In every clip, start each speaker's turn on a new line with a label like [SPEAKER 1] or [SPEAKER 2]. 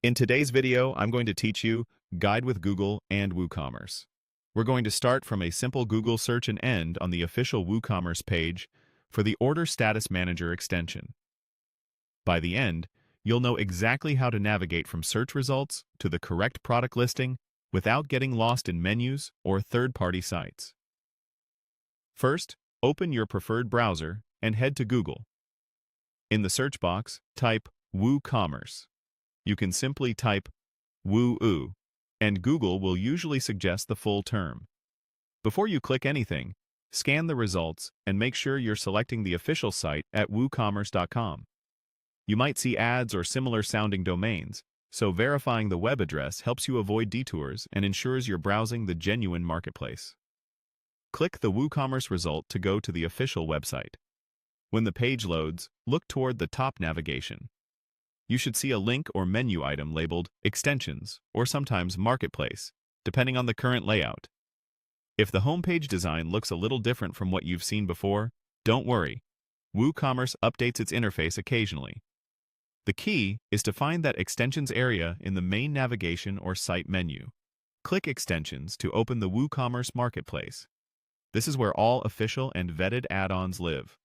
[SPEAKER 1] In today's video, I'm going to teach you Guide with Google and WooCommerce. We're going to start from a simple Google search and end on the official WooCommerce page for the Order Status Manager extension. By the end, you'll know exactly how to navigate from search results to the correct product listing without getting lost in menus or third-party sites. First, open your preferred browser and head to Google. In the search box, type WooCommerce. You can simply type woo, and Google will usually suggest the full term. Before you click anything, scan the results and make sure you're selecting the official site at woocommerce.com. You might see ads or similar sounding domains, so verifying the web address helps you avoid detours and ensures you're browsing the genuine marketplace. Click the WooCommerce result to go to the official website. When the page loads, look toward the top navigation. You should see a link or menu item labeled Extensions or sometimes Marketplace, depending on the current layout. If the homepage design looks a little different from what you've seen before, don't worry. WooCommerce updates its interface occasionally. The key is to find that Extensions area in the main navigation or site menu. Click Extensions to open the WooCommerce Marketplace. This is where all official and vetted add-ons live.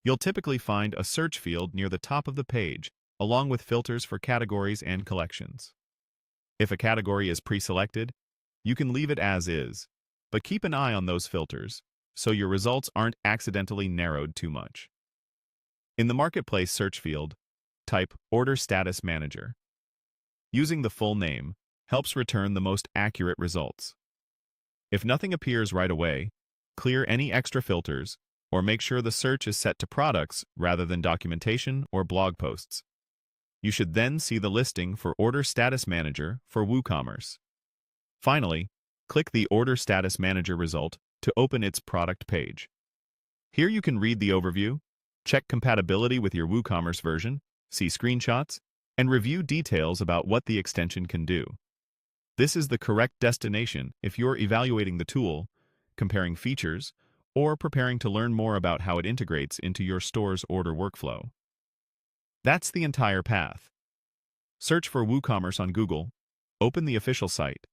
[SPEAKER 1] You'll typically find a search field near the top of the page, along with filters for categories and collections. If a category is pre-selected, you can leave it as is, but keep an eye on those filters so your results aren't accidentally narrowed too much. In the Marketplace search field, type Order Status Manager. Using the full name helps return the most accurate results. If nothing appears right away, clear any extra filters or make sure the search is set to products rather than documentation or blog posts. You should then see the listing for Order Status Manager for WooCommerce. Finally, click the Order Status Manager result to open its product page. Here you can read the overview, check compatibility with your WooCommerce version, see screenshots, and review details about what the extension can do. This is the correct destination if you're evaluating the tool, comparing features, or preparing to learn more about how it integrates into your store's order workflow. That's the entire path. Search for WooCommerce on Google, open the official site,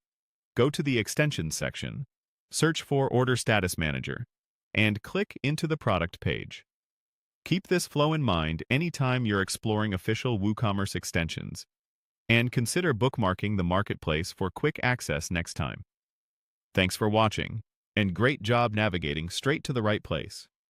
[SPEAKER 1] go to the Extensions section, search for Order Status Manager, and click into the product page. Keep this flow in mind anytime you're exploring official WooCommerce extensions, and consider bookmarking the marketplace for quick access next time. Thanks for watching, and great job navigating straight to the right place.